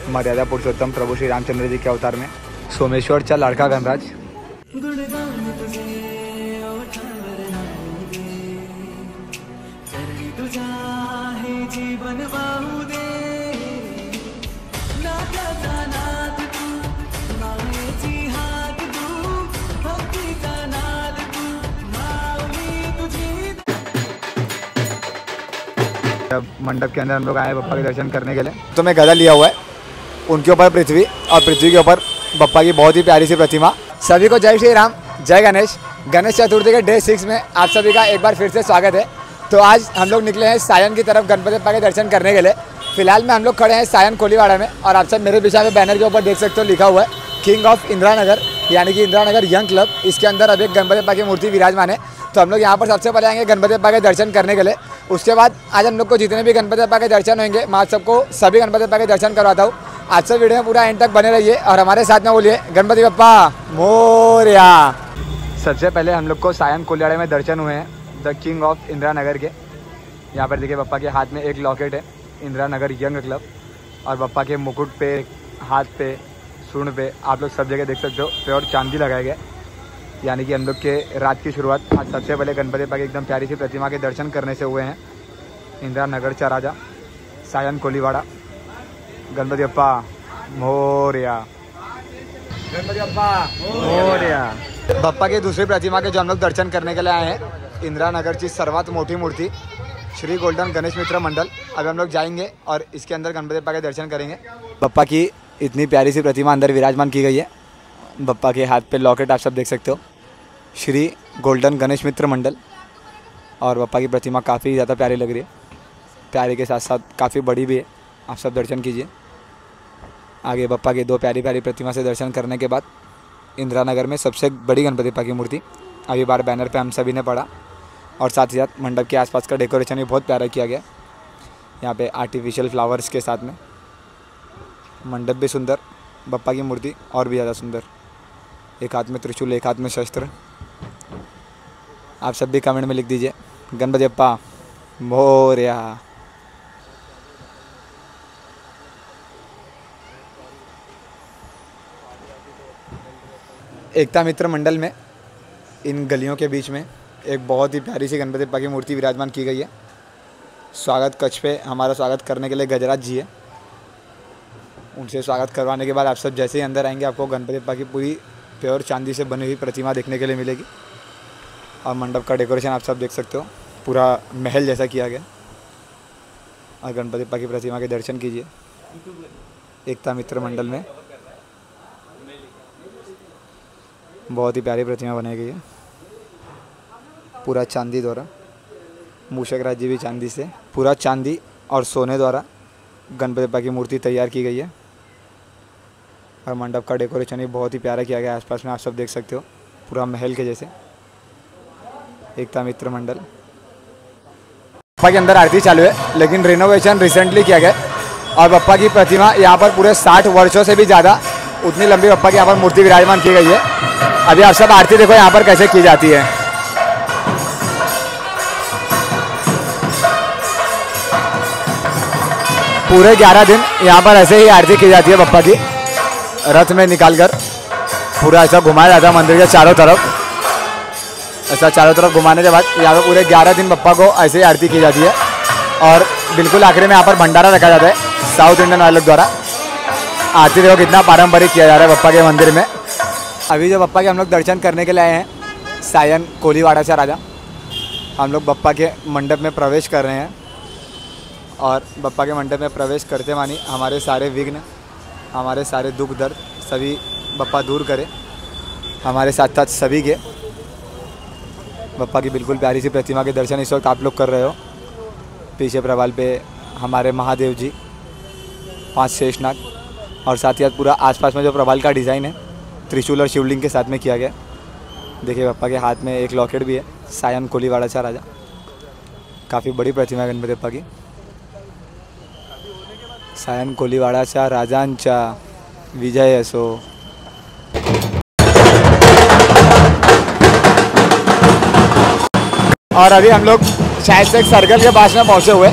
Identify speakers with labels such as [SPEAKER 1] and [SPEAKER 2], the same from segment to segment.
[SPEAKER 1] मर्यादा पुरुषोत्तम प्रभु श्री रामचंद्र जी के अवतार में। सोमेश्वर चा लाड़का गणराज। जब मंडप के अंदर हम लोग आए बप्पा के दर्शन करने के लिए तो मैं गदा लिया हुआ है, उनके ऊपर पृथ्वी और पृथ्वी के ऊपर बप्पा की बहुत ही प्यारी सी प्रतिमा। सभी को जय श्री राम, जय गणेश। गणेश चतुर्थी के डे 6 में आप सभी का एक बार फिर से स्वागत है। तो आज हम लोग निकले हैं सायन की तरफ गणपति बप्पा के दर्शन करने के लिए। फिलहाल में हम लोग खड़े हैं सायन कोलीवाड़ा में और आप सब मेरे पीछे में बैनर के ऊपर देख सकते हो लिखा हुआ है किंग ऑफ इंदिरा नगर, यानी कि इंदिरा नगर यंग क्लब। इसके अंदर अब एक गणपति बप्पा की मूर्ति विराजमान है। तो हम लोग यहाँ पर सबसे पहले आएंगे गणपति बप्पा के दर्शन करने के लिए। उसके बाद आज हम लोग को जितने भी गणपति बप्पा के दर्शन होंगे मैं आप सबको सभी गणपति बप्पा के दर्शन करवाता हूँ। आज से वीडियो में पूरा एंड तक बने रहिए और हमारे साथ में बोलिए गणपति बप्पा मोरया। सबसे पहले हम लोग को सायन कोलीवाड़ा में दर्शन हुए हैं the king of Indira Nagar के। यहाँ पर देखिए बप्पा के हाथ में एक लॉकेट है इंदिरा नगर यंग क्लब, और बप्पा के मुकुट पे, हाथ पे, सूंड पे आप लोग सब जगह देख सकते हो प्योर चांदी लगाया गया। यानी कि हम लोग के रात की शुरुआत आज सबसे पहले गणपति बप्पा की एकदम प्यारी सी प्रतिमा के दर्शन करने से हुए हैं। इंदिरा नगर चा राजा सायन कोलीवाड़ा। गणपति बप्पा मोरया, गणपति बप्पा मोरया। बप्पा की दूसरी प्रतिमा के जो हम लोग दर्शन करने के लिए आए हैं इंदिरा नगर की सर्वात मोटी मूर्ति श्री गोल्डन गणेश मित्र मंडल। अब हम लोग जाएंगे और इसके अंदर गणपति बप्पा के दर्शन करेंगे। बप्पा की इतनी प्यारी सी प्रतिमा अंदर विराजमान की गई है। बप्पा के हाथ पे लॉकेट आप सब देख सकते हो, श्री गोल्डन गणेश मित्र मंडल। और बप्पा की प्रतिमा काफ़ी ज़्यादा प्यारी लग रही है, प्यारे के साथ साथ काफ़ी बड़ी भी है। आप सब दर्शन कीजिए। आगे बप्पा की दो प्यारी प्यारी प्रतिमा से दर्शन करने के बाद इंदिरा नगर में सबसे बड़ी गणपति बप्पा की मूर्ति अभी बार बैनर पे हम सभी ने पढ़ा। और साथ ही साथ मंडप के आसपास का डेकोरेशन भी बहुत प्यारा किया गया। यहाँ पे आर्टिफिशियल फ्लावर्स के साथ में मंडप भी सुंदर, बप्पा की मूर्ति और भी ज़्यादा सुंदर। एक हाथ में त्रिशूल, एक हाथ में शस्त्र। आप सब भी कमेंट में लिख दीजिए गणपति बप्पा मोरया। एकता मित्र मंडल में इन गलियों के बीच में एक बहुत ही प्यारी सी गणपति बप्पा की मूर्ति विराजमान की गई है। स्वागत कक्ष पे हमारा स्वागत करने के लिए गजराज जी है। उनसे स्वागत करवाने के बाद आप सब जैसे ही अंदर आएंगे आपको गणपति बप्पा की पूरी प्योर चांदी से बनी हुई प्रतिमा देखने के लिए मिलेगी। और मंडप का डेकोरेशन आप सब देख सकते हो, पूरा महल जैसा किया गया। और गणपति बप्पा की प्रतिमा के दर्शन कीजिए एकता मित्र मंडल में। बहुत ही प्यारी प्रतिमा बनाई गई है, पूरा चांदी द्वारा। मूषक राज जी भी चांदी से, पूरा चांदी और सोने द्वारा गणपति बप्पा की मूर्ति तैयार की गई है। और मंडप का डेकोरेशन भी बहुत ही प्यारा किया गया है। आसपास में आप सब देख सकते हो पूरा महल के जैसे। एकता मित्र मंडल। बप्पा के अंदर आरती चालू है, लेकिन रिनोवेशन रिसेंटली किया गया और बप्पा की प्रतिमा यहाँ पर पूरे 60 वर्षों से भी ज़्यादा उतनी लंबी बप्पा की यहाँ पर मूर्ति विराजमान की गई है। अभी आप सब आरती देखो यहाँ पर कैसे की जाती है। पूरे 11 दिन यहाँ पर ऐसे ही आरती की जाती है बप्पा की। रथ में निकालकर पूरा ऐसा घुमाया जाता है मंदिर के चारों तरफ। ऐसा चारों तरफ घुमाने के बाद यहाँ पर पूरे 11 दिन बप्पा को ऐसे ही आरती की जाती है। और बिल्कुल आखिरी में यहाँ पर भंडारा रखा जाता है साउथ इंडियन वालों द्वारा। आरती देखो कितना पारंपरिक किया जा रहा है बप्पा के मंदिर में। अभी जो बप्पा के हम लोग दर्शन करने के लिए आए हैं सायन कोलीवाड़ा से राजा, हम लोग बप्पा के मंडप में प्रवेश कर रहे हैं। और बप्पा के मंडप में प्रवेश करते मानी हमारे सारे विघ्न, हमारे सारे दुख दर्द सभी बप्पा दूर करे। हमारे साथ साथ सभी के बप्पा की बिल्कुल प्यारी सी प्रतिमा के दर्शन इस वक्त आप लोग कर रहे हो। पीछे प्रवाल पे हमारे महादेव जी, 5 शेषनाग, और साथ ही साथ पूरा आसपास में जो प्रवाल का डिज़ाइन है त्रिशूल और शिवलिंग के साथ में किया गया। देखिए बप्पा के हाथ में एक लॉकेट भी है सायन कोलीवाड़ा चा राजा। काफ़ी बड़ी प्रतिमा है गणपति बप्पा की। सायन कोलीवाड़ाच्या राजांचा विजय असो। और अभी हम लोग शायद से एक सर्कल के पास में पहुंचे हुए।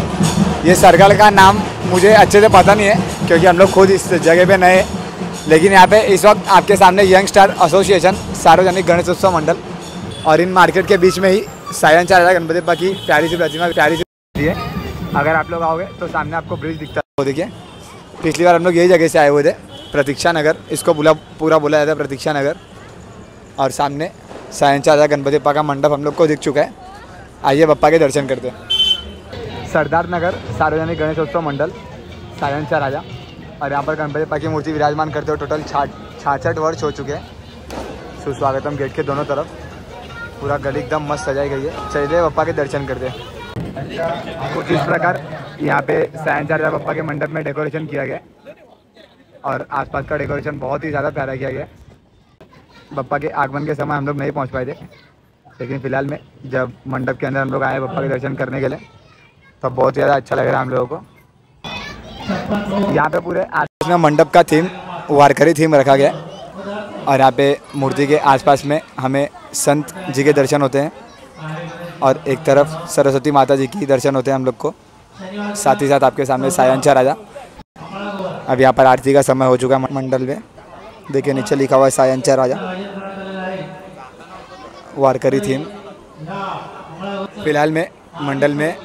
[SPEAKER 1] ये सर्कल का नाम मुझे अच्छे से पता नहीं है, क्योंकि हम लोग खुद इस जगह पे नए हैं। लेकिन यहाँ पे इस वक्त आपके सामने यंग स्टार एसोसिएशन सार्वजनिक गणेश उत्सव मंडल और इन मार्केट के बीच में ही सायन 4000 गणपति बप्पा की प्यारी सी प्रतिमा है। अगर आप लोग आओगे तो सामने आपको ब्रिज दिखता है, वो देखिए। पिछली बार हम लोग यही जगह से आए हुए थे, प्रतीक्षा नगर, इसको पूरा बोला जाता है प्रतीक्षा नगर। और सामने सायन 4000 गणपति बप्पा का मंडप हम लोग को दिख चुका है। आइए बप्पा के दर्शन करते हैं। सरदार नगर सार्वजनिक गणेश उत्सव मंडल सायन 4000, और यहाँ पर गणपति बप्पा की मूर्ति विराजमान करते हुए टोटल 66 वर्ष हो चुके हैं। सुस्वागतम गेट के दोनों तरफ पूरा गली एकदम मस्त सजाई गई है। चलिए बप्पा के दर्शन करते हैं। कुछ इस प्रकार यहाँ पे सायन 4000 बप्पा के मंडप में डेकोरेशन किया गया और आसपास का डेकोरेशन बहुत ही ज़्यादा प्यारा किया गया। बप्पा के आगमन के समय हम लोग नहीं पहुँच पाए थे, लेकिन फिलहाल में जब मंडप के अंदर हम लोग आए बप्पा के दर्शन करने के लिए, तो बहुत ज़्यादा अच्छा लग रहा है हम लोगों को। यहाँ पे पूरे आसपास में मंडप का थीम वारकरी थीम रखा गया है और यहाँ पे मूर्ति के आसपास में हमें संत जी के दर्शन होते हैं और एक तरफ सरस्वती माता जी की दर्शन होते हैं हम लोग को। साथ ही साथ आपके सामने सायन 4000। अब यहाँ पर आरती का समय हो चुका है मंडल में, देखिए नीचे लिखा हुआ है सायन 4000 वारकरी थीम। फिलहाल में मंडल में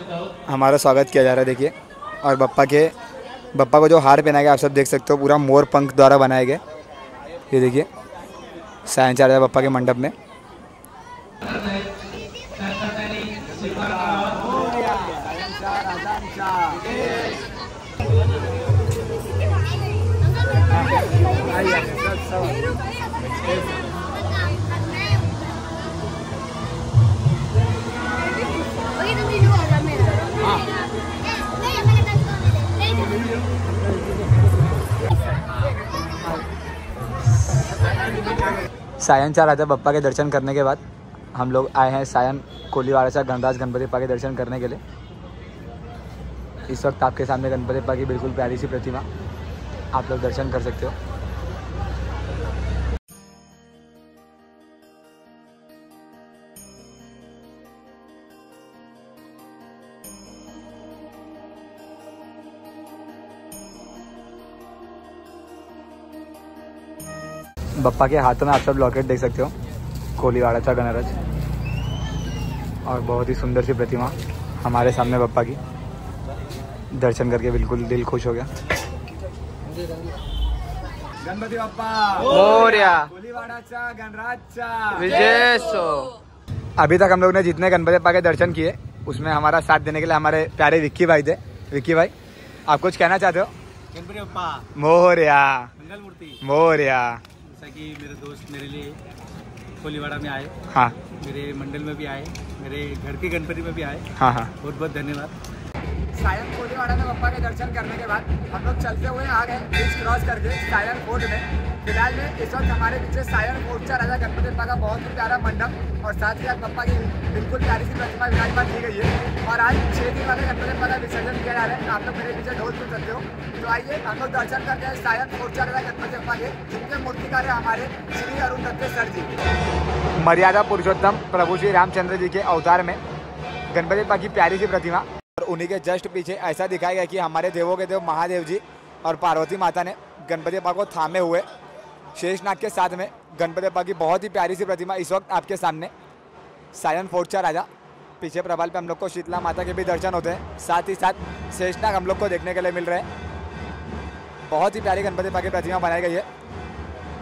[SPEAKER 1] हमारा स्वागत किया जा रहा है, देखिए। और बप्पा को जो हार पहनाया गया आप सब देख सकते हो, पूरा मोर पंख द्वारा बनाए गए। ये देखिए सायन 4000 बप्पा के मंडप में। सायन 4000 बप्पा के दर्शन करने के बाद हम लोग आए हैं सायन कोलीवाड़ा से गणराज गणपति बप्पा के दर्शन करने के लिए। इस वक्त आपके सामने गणपति बप्पा की बिल्कुल प्यारी सी प्रतिमा आप लोग दर्शन कर सकते हो। बप्पा के हाथों में आप सब लॉकेट देख सकते हो, कोलीवाड़ा चा गणराज, और बहुत ही सुंदर सी प्रतिमा हमारे सामने बप्पा की। दर्शन करके बिल्कुल दिल खुश हो गया। गणपति बप्पा मोरया, कोलीवाड़ा चा गणराज चा विजय सो। अभी तक हम लोग ने जितने गणपति बप्पा के दर्शन किए उसमें हमारा साथ देने के लिए हमारे प्यारे विक्की भाई थे। विक्की भाई, आप कुछ कहना चाहते हो?
[SPEAKER 2] गणपति बप्पा
[SPEAKER 1] मोरया,
[SPEAKER 2] मंगल मूर्ति
[SPEAKER 1] मोरया।
[SPEAKER 2] जैसा कि मेरे दोस्त मेरे लिए कोलीवाड़ा में आए,
[SPEAKER 1] हाँ,
[SPEAKER 2] मेरे मंडल में भी आए, मेरे घर के गणपति में भी आए,
[SPEAKER 1] हाँ हाँ,
[SPEAKER 2] बहुत बहुत धन्यवाद।
[SPEAKER 1] सायन कोलीवाड़ा में बप्पा के दर्शन करने के बाद हम लोग चलते हुए आ गए ब्रिज क्रॉस करके सायन फोर्ट में। फिलहाल में इस वक्त हमारे पीछे सायन फोर्ट चा राजा गणपति बप्पा का बहुत ही प्यारा मंडप और साथ ही साथ बप्पा की बिल्कुल प्यारी सी प्रतिमा विराजमान की गई है। और आज 6 दिन वाले गणपति बप्पा का विसर्जन किया जा रहा है। आप लोग मेरे पीछे ढोल सुन सकते हो। तो आइए हम लोग दर्शन करते हैं सायन फोर्ट चा राजा गणपति बप्पा के, जिनके मूर्तिकार है हमारे श्री अरुण दत्ते सर जी। मर्यादा पुरुषोत्तम प्रभु श्री रामचंद्र जी के अवतार में गणपति बप्पा की प्यारी सी प्रतिमा, और उन्हीं के जस्ट पीछे ऐसा दिखाया गया कि हमारे देवों के देव महादेव जी और पार्वती माता ने गणपति बप्पा को थामे हुए शेषनाग के साथ में गणपति बप्पा की बहुत ही प्यारी सी प्रतिमा इस वक्त आपके सामने सायन फोर्ट चा राजा। पीछे प्रभाल पे हम लोग को शीतला माता के भी दर्शन होते हैं, साथ ही साथ शेषनाग हम लोग को देखने के लिए मिल रहे हैं। बहुत ही प्यारी गणपति बप्पा की प्रतिमा बनाई गई है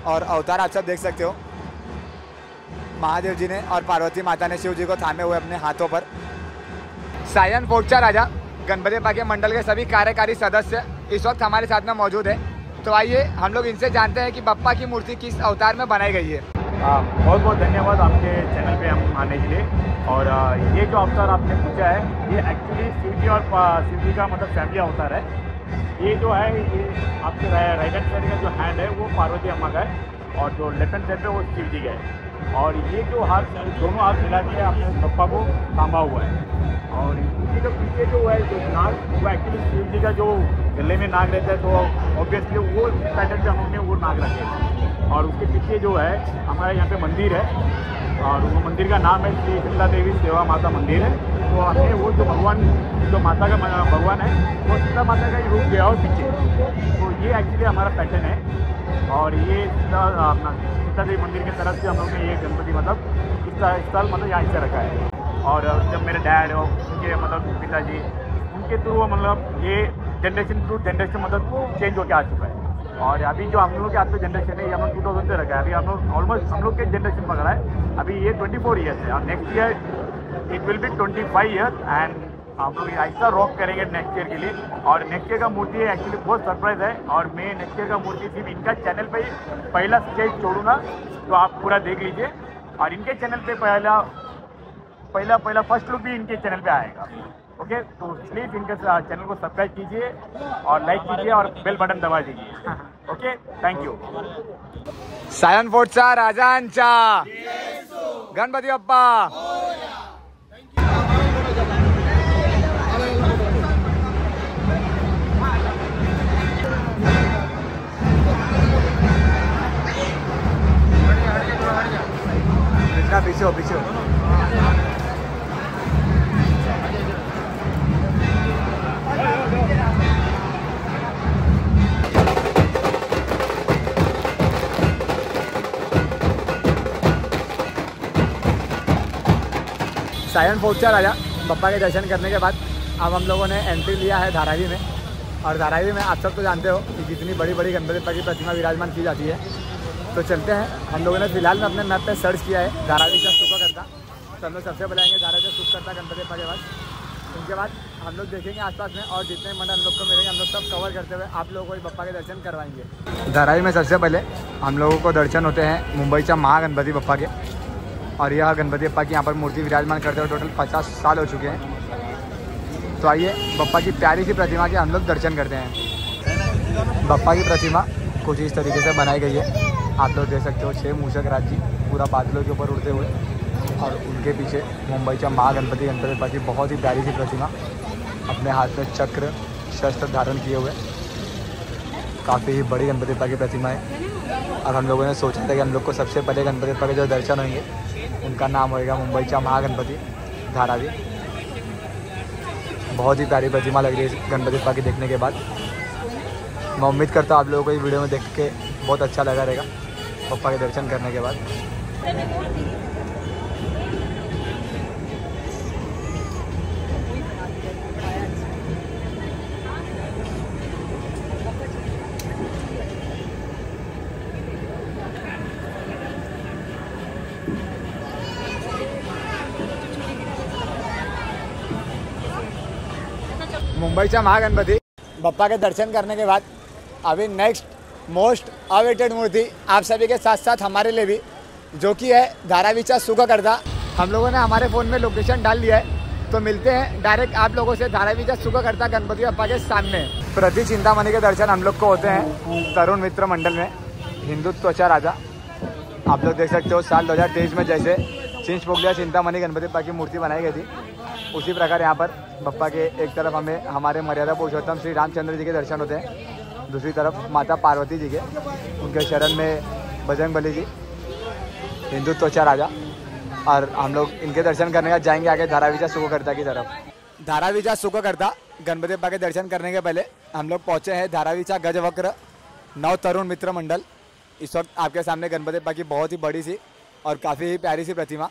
[SPEAKER 1] और अवतार आप सब देख सकते हो। महादेव जी ने और पार्वती माता ने शिव जी को थामे हुए अपने हाथों पर। सायन फोर्ट चा राजा गणपति बप्पा के मंडल के सभी कार्यकारी सदस्य इस वक्त हमारे साथ में मौजूद है। तो आइए हम लोग इनसे जानते हैं कि बप्पा की मूर्ति किस अवतार में बनाई गई है।
[SPEAKER 3] बहुत बहुत धन्यवाद आपके चैनल पे हम आने के लिए। और ये जो अवतार आपने पूछा है ये एक्चुअली शिव जी और शिव जी का मतलब फैमिली अवतार है। ये जो है ये आपके राइट हैंड साइड का जो हैंड है वो पार्वती अम्मा का है और जो लेफ्ट हैंड साइड पे वो शिव जी का है। और ये जो हाथ दोनों हाथ मिला के अपने बप्पा को थामा हुआ है। और इसी के पीछे जो है जो नाग वो एक्चुअली शिव जी का जो गले में नाग रहता है, तो ऑब्वियसली वो पैटर्न पे हमने वो नाग रखे हैं। और उसके पीछे जो है हमारे यहाँ पे मंदिर है और वो मंदिर का नाम है श्री शीतला देवी सेवा माता मंदिर है। तो हमने वो जो भगवान जो माता का भगवान है वो शीतला माता का ही रूप दिया और पीछे तो ये एक्चुअली हमारा पैटर्न है और ये अपना सीतादेवी मंदिर की तरफ से हम लोग ने ये गणपति मतलब इस साल मतलब यहाँ से रखा है। और जब मेरे डैड और उनके मतलब पिताजी उनके थ्रू मतलब ये जनरेशन टू जनरेशन मतलब चेंज होकर आ चुका है। और अभी जो हम लोग के हाथ में जनरेशन है ये हम लोग 2000 से रखा है। अभी हम लोग ऑलमोस्ट हम लोग के जनरेशन पकड़ा है। अभी ये 24 ईयर्स है और next year it will be 25 years and हम लोग ऐसा रॉक करेंगे नेक्स्ट ईयर के लिए। और नेक्स्ट ईयर का मूर्ति एक्चुअली बहुत सरप्राइज है और मैं नेक्स्ट ईयर का मूर्ति सिर्फ इनका चैनल पे ही पहला स्टेज छोड़ूंगा, तो आप पूरा देख लीजिए। और इनके चैनल पे पहला फर्स्ट लुक भी इनके चैनल पे आएगा। ओके, तो प्लीज़ इनके चैनल को सब्सक्राइब कीजिए और लाइक कीजिए और बेल बटन दबा दीजिए। Okay, thank you.
[SPEAKER 1] सायन फोर्टचा राजांचा गणपती बाप्पा। पीछे हो पीछे हो। सायन फोर्टचा राजा बप्पा के दर्शन करने के बाद अब हम लोगों ने एंट्री लिया है धारावी में। और धारावी में आप सब तो जानते हो कि कितनी बड़ी बड़ी गणपति बप्पा की प्रतिमा विराजमान की जाती है। तो चलते हैं, हम लोगों ने फिलहाल में अपने मैप पे सर्च किया है धारावी का सुखकर्ता। तो हम लोग सबसे पहले आएंगे धारावी का सुखकर्ता गणपति बप्पा के पास। उनके बाद हम लोग देखेंगे आसपास में और जितने मंडल हम लोग को मिलेंगे हम लोग सब कवर करते हुए आप लोगों को बप्पा के दर्शन करवाएंगे। धारावी में सबसे पहले हम लोगों को दर्शन होते हैं मुंबईच्या महागणपति बप्पा के। और यह गणपति बप्पा की यहाँ पर मूर्ति विराजमान करते हुए टोटल 50 साल हो चुके हैं। तो आइए बप्पा की प्यारी सी प्रतिमा के हम लोग दर्शन करते हैं। बप्पा की प्रतिमा कुछ इस तरीके से बनाई गई है, आप लोग देख सकते हो। 6 मूषक राज जी पूरा बादलों के ऊपर उड़ते हुए और उनके पीछे मुंबईच्या महागणपति गणपति बप्पा की बहुत ही प्यारी सी प्रतिमा अपने हाथ में चक्र शस्त्र धारण किए हुए। काफ़ी ही बड़ी गणपति बप्पा की प्रतिमा है। और हम लोगों ने सोचा था कि हम लोग को सबसे पहले गणपति बप्पा के जो दर्शन होंगे उनका नाम होएगा मुंबईच्या महागणपति धारावी। बहुत ही प्यारी प्रतिमा लग रही है गणपति बप्पा की देखने के बाद। मैं उम्मीद करता हूँ आप लोगों को ये वीडियो में देख के बहुत अच्छा लगा रहेगा बप्पा के दर्शन करने के बाद। मुंबईच्या महागणपति बप्पा के दर्शन करने के बाद अभी नेक्स्ट मोस्ट अवेटेड मूर्ति आप सभी के साथ साथ हमारे लिए भी, जो कि है धारावीचा सुखकर्ता। हम लोगों ने हमारे फ़ोन में लोकेशन डाल दिया है, तो मिलते हैं डायरेक्ट आप लोगों से धारावीचा सुखकर्ता गणपति बप्पा के सामने। प्रति चिंतामणि के दर्शन हम लोग को होते हैं तरुण मित्र मंडल में हिंदुत्वचा राजा। आप लोग देख सकते हो साल 2023 में जैसे चिंचपोकलिया चिंतामणि गणपति बप्पा की मूर्ति बनाई गई थी, उसी प्रकार यहाँ पर बप्पा के एक तरफ हमें हमारे मर्यादा पुरुषोत्तम श्री रामचंद्र जी के दर्शन होते हैं, दूसरी तरफ माता पार्वती जी के, उनके शरण में बजरंगबली जी हिंदुत्वचा राजा। और हम लोग इनके दर्शन करने का जाएंगे आगे धारावीचा सुखकर्ता की तरफ। धारावीचा सुखकर्ता गणपति बप्पा के दर्शन करने के पहले हम लोग पहुँचे हैं धारावीचा गजवक्र नव तरुण मित्र मंडल। इस वक्त आपके सामने गणपति बप्पा की बहुत ही बड़ी सी और काफ़ी ही प्यारी सी प्रतिमा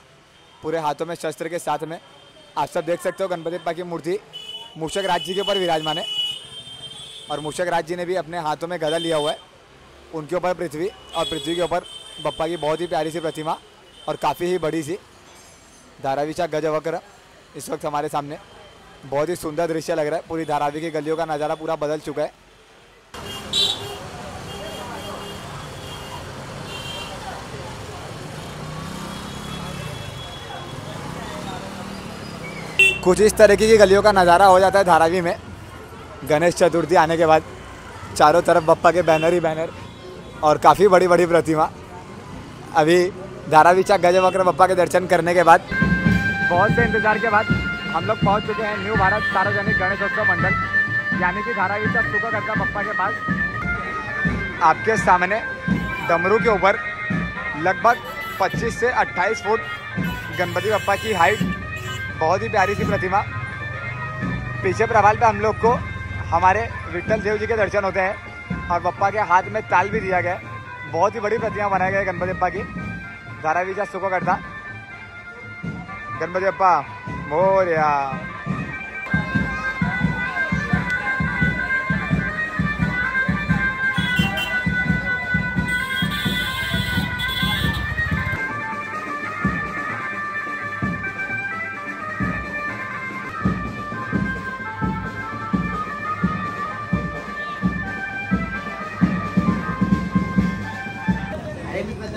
[SPEAKER 1] पूरे हाथों में शस्त्र के साथ में आप सब देख सकते हो। गणपति बप्पा की मूर्ति मूषक राज जी के ऊपर विराजमान है और मूषक राज जी ने भी अपने हाथों में गदा लिया हुआ है। उनके ऊपर पृथ्वी और पृथ्वी के ऊपर बप्पा की बहुत ही प्यारी सी प्रतिमा और काफ़ी ही बड़ी सी धारावीचा गजवक्र इस वक्त हमारे सामने। बहुत ही सुंदर दृश्य लग रहा है। पूरी धारावी की गलियों का नज़ारा पूरा बदल चुका है। कुछ इस तरीके की गलियों का नज़ारा हो जाता है धारावी में गणेश चतुर्थी आने के बाद। चारों तरफ बप्पा के बैनर ही बैनर और काफ़ी बड़ी बड़ी प्रतिमा। अभी धारावीचा गजवक्र बप्पा के दर्शन करने के बाद बहुत से इंतज़ार के बाद हम लोग पहुंच चुके हैं न्यू भारत सार्वजनिक गणेशोत्सव मंडल यानी कि धारावीचा सुखकर्ता बप्पा के पास। आपके सामने डमरू के ऊपर लगभग 25 से 28 फुट गणपति बप्पा की हाइट, बहुत ही प्यारी सी प्रतिमा। पीछे प्रभाल पे हम लोग को हमारे विट्ठल देव जी के दर्शन होते हैं और बप्पा के हाथ में ताल भी दिया गया है। बहुत ही बड़ी प्रतिमा बनाई गई है गणपति बप्पा की। धारावीचा सुखो करता गणपति बप्पा मोरया।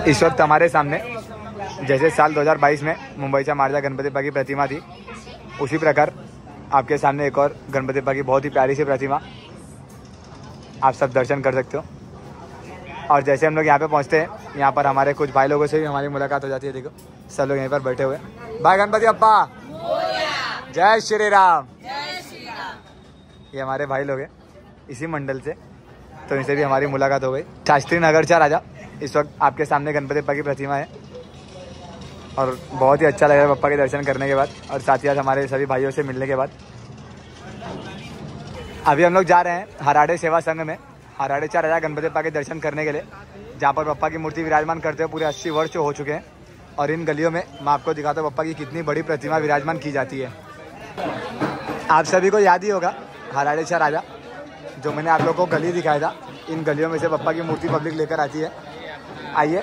[SPEAKER 1] इस वक्त हमारे सामने जैसे साल 2022 में मुंबईच्या महाराजा गणपति बप्पा की प्रतिमा थी, उसी प्रकार आपके सामने एक और गणपति बप्पा की बहुत ही प्यारी सी प्रतिमा आप सब दर्शन कर सकते हो। और जैसे हम लोग यहाँ पे पहुँचते हैं, यहाँ पर हमारे कुछ भाई लोगों से भी हमारी मुलाकात हो जाती है। देखो सब लोग यहीं पर बैठे हुए। भाई गणपति बप्पा जय श्री राम। ये हमारे भाई लोग हैं इसी मंडल से, तो इनसे भी हमारी मुलाकात हो गई। शास्त्री नगरचा राजा इस वक्त आपके सामने गणपति बप्पा की प्रतिमा है और बहुत ही अच्छा लग रहा है बप्पा के दर्शन करने के बाद और साथ ही साथ हमारे सभी भाइयों से मिलने के बाद। अभी हम लोग जा रहे हैं हराड़े सेवा संघ में हराड़ेचा राजा गणपति बप्पा के दर्शन करने के लिए, जहाँ पर बप्पा की मूर्ति विराजमान करते हुए पूरे 80 वर्ष हो चुके हैं। और इन गलियों में मैं आपको दिखाता हूँ बप्पा की कितनी बड़ी प्रतिमा विराजमान की जाती है। आप सभी को याद ही होगा हराड़ेचा राजा, जो मैंने आप लोगों को गली दिखाया था। इन गलियों में से बप्पा की मूर्ति पब्लिक लेकर आती है। आइए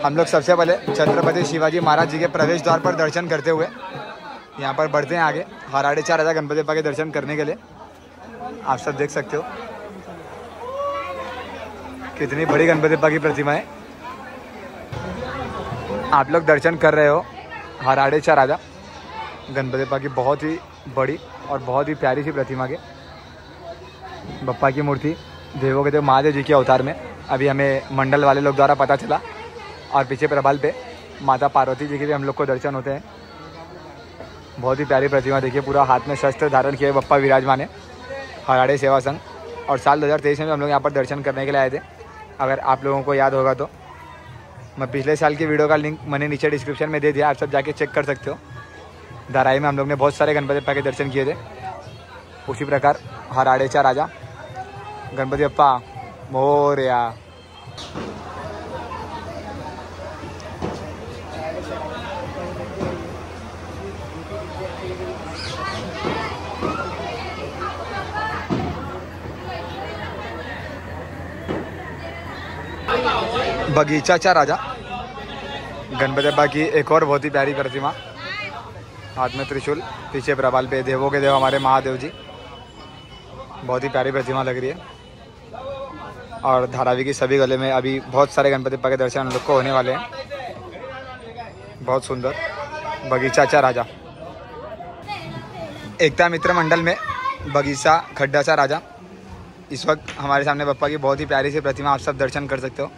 [SPEAKER 1] हम लोग सबसे पहले छत्रपति शिवाजी महाराज जी के प्रवेश द्वार पर दर्शन करते हुए यहाँ पर बढ़ते हैं आगे हराड़ेचा राजा गणपति बप्पा के दर्शन करने के लिए। आप सब देख सकते हो कितनी बड़ी गणपति बप्पा की प्रतिमा है। आप लोग दर्शन कर रहे हो हराड़ेचा राजा गणपति बप्पा की बहुत ही बड़ी और बहुत ही प्यारी सी प्रतिमा के। बप्पा की मूर्ति देवों के देव महादेव जी के अवतार में अभी हमें मंडल वाले लोग द्वारा पता चला। और पीछे प्रबल पे माता पार्वती जी के भी हम लोग को दर्शन होते हैं। बहुत ही प्यारी प्रतिमा देखिए, पूरा हाथ में शस्त्र धारण किए बप्पा विराजमान है हराड़े सेवा संघ। और साल 2023 में हम लोग यहाँ पर दर्शन करने के लिए आए थे। अगर आप लोगों को याद होगा तो मैं पिछले साल की वीडियो का लिंक मैंने नीचे डिस्क्रिप्शन में दे दिया, आप सब जाके चेक कर सकते हो। धाराई में हम लोग ने बहुत सारे गणपति बप्पा के दर्शन किए थे। उसी प्रकार हराड़ेचा राजा गणपति बप्पा मोरया। बगीचाचा राजा गणपति बप्पा की एक और बहुत ही प्यारी प्रतिमा, हाथ में त्रिशूल, पीछे प्रबाल पे देवों के देव हमारे महादेव जी। बहुत ही प्यारी प्रतिमा लग रही है। और धारावी की सभी गले में अभी बहुत सारे गणपति बप्पा के दर्शन हम लोग को होने वाले हैं। बहुत सुंदर बगीचाचा राजा। एकता मित्र मंडल में बगीचा खड्डाचा राजा इस वक्त हमारे सामने बप्पा की बहुत ही प्यारी सी प्रतिमा आप सब दर्शन कर सकते हो।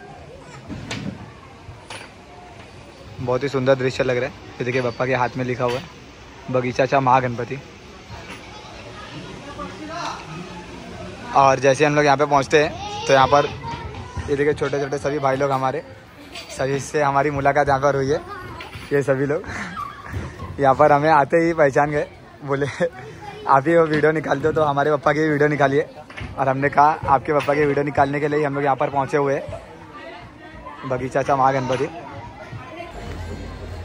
[SPEAKER 1] बहुत ही सुंदर दृश्य लग रहा है। ये देखिए बप्पा के हाथ में लिखा हुआ है बगीचाचा महागणपति। और जैसे हम लोग यहाँ पे पहुँचते हैं तो यहाँ पर ये देखिए छोटे छोटे सभी भाई लोग हमारे, सभी से हमारी मुलाकात यहाँ पर हुई है। ये सभी लोग यहाँ पर हमें आते ही पहचान गए, बोले आप ही वो वीडियो निकालते हो तो हमारे पप्पा की वीडियो निकालिए। और हमने कहा आपके पप्पा की वीडियो निकालने के लिए हम लोग यहाँ पर पहुँचे हुए हैं बगीचाचा महागणपति।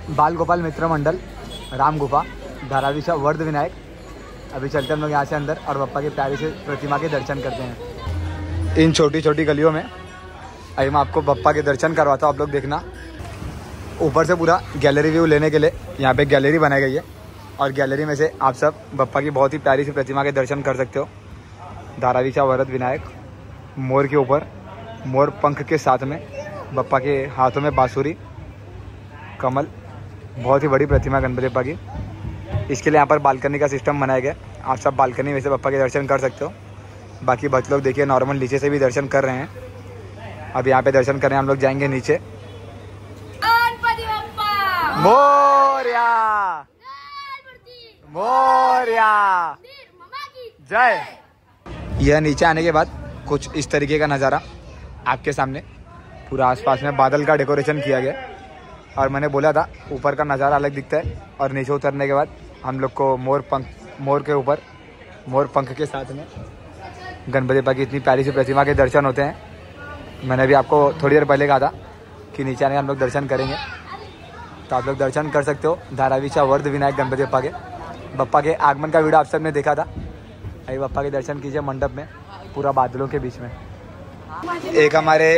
[SPEAKER 1] बाल गोपाल मित्र मंडल राम गुफा धारावीचा वर्ध विनायक। अभी चलते हम लोग यहाँ से अंदर और बप्पा की प्यारी से प्रतिमा के दर्शन करते हैं। इन छोटी छोटी गलियों में अभी मैं आपको बप्पा के दर्शन करवाता हूँ। आप लोग देखना, ऊपर से पूरा गैलरी व्यू लेने के लिए यहाँ पे गैलरी बनाई गई है और गैलरी में से आप सब बप्पा की बहुत ही प्यारी सी प्रतिमा के दर्शन कर सकते हो। धारावीचा वर्ध विनायक, मोर के ऊपर मोर पंख के साथ में बप्पा के हाथों में बांसुरी, कमल, बहुत ही बड़ी प्रतिमा गणपति बप्पा की। इसके लिए यहाँ पर बालकनी का सिस्टम बनाया गया, आप सब बालकनी में से बप्पा के दर्शन कर सकते हो। बाकी बच्चे लोग देखिए नॉर्मल नीचे से भी दर्शन कर रहे हैं। अब यहाँ पे दर्शन करने हम लोग जाएंगे नीचे। मोरया मोरया जय। यह नीचे आने के बाद कुछ इस तरीके का नज़ारा आपके सामने, पूरा आसपास में बादल का डेकोरेशन किया गया। और मैंने बोला था ऊपर का नज़ारा अलग दिखता है और नीचे उतरने के बाद हम लोग को मोर के ऊपर मोर पंख के साथ में गणपति बप्पा की इतनी प्यारी सी प्रतिमा के दर्शन होते हैं। मैंने भी आपको थोड़ी देर पहले कहा था कि नीचे आने हम लोग दर्शन करेंगे, तो आप लोग दर्शन कर सकते हो। धारावीचा वर्ध विनायक गणपति बप्पा के आगमन का वीडियो आप सबने देखा था। आइए बप्पा के दर्शन कीजिए मंडप में, पूरा बादलों के बीच में। एक हमारे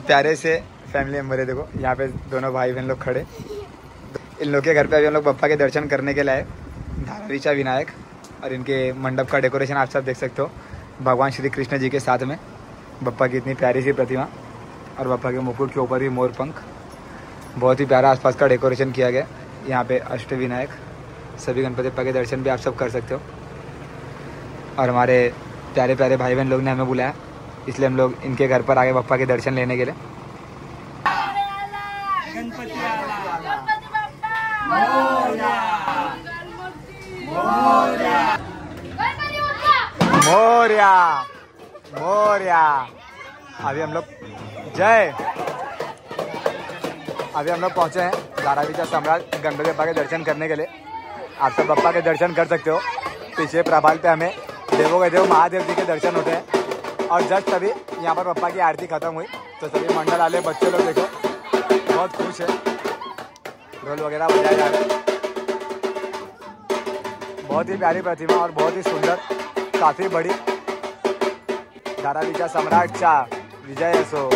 [SPEAKER 1] प्यारे से फैमिली मेंबर है, देखो यहाँ पे दोनों भाई बहन लोग खड़े। इन लोग के घर पे अभी हम लोग बप्पा के दर्शन करने के लिए आए, धारावीचा विनायक। और इनके मंडप का डेकोरेशन आप सब देख सकते हो, भगवान श्री कृष्ण जी के साथ में बप्पा की इतनी प्यारी सी प्रतिमा, और बप्पा के मुकुट के ऊपर भी मोर पंख। बहुत ही प्यारा आसपास का डेकोरेशन किया गया। यहाँ पे अष्ट विनायक सभी गणपति बप्पा के दर्शन भी आप सब कर सकते हो। और हमारे प्यारे प्यारे भाई बहन लोग ने हमें बुलाया, इसलिए हम लोग इनके घर पर आए बप्पा के दर्शन लेने के लिए। मोरया मोरया। अभी हम लोग पहुंचे हैं धारावीचा सम्राट गणपति बप्पा के दर्शन करने के लिए। आप सब बप्पा के दर्शन कर सकते हो। पीछे प्रभाल पे हमें देवों के देव महादेव जी के दर्शन होते हैं। और जस्ट अभी यहाँ पर बप्पा की आरती खत्म हुई, तो सभी मंडल वाले बच्चे लोग देखो बहुत खुश है, ढोल वगैरह बजाए जा रहे हैं। बहुत ही प्यारी प्रतिमा और बहुत ही सुंदर, काफ़ी बड़ी। धारावीचा सम्राटचा विजय असो।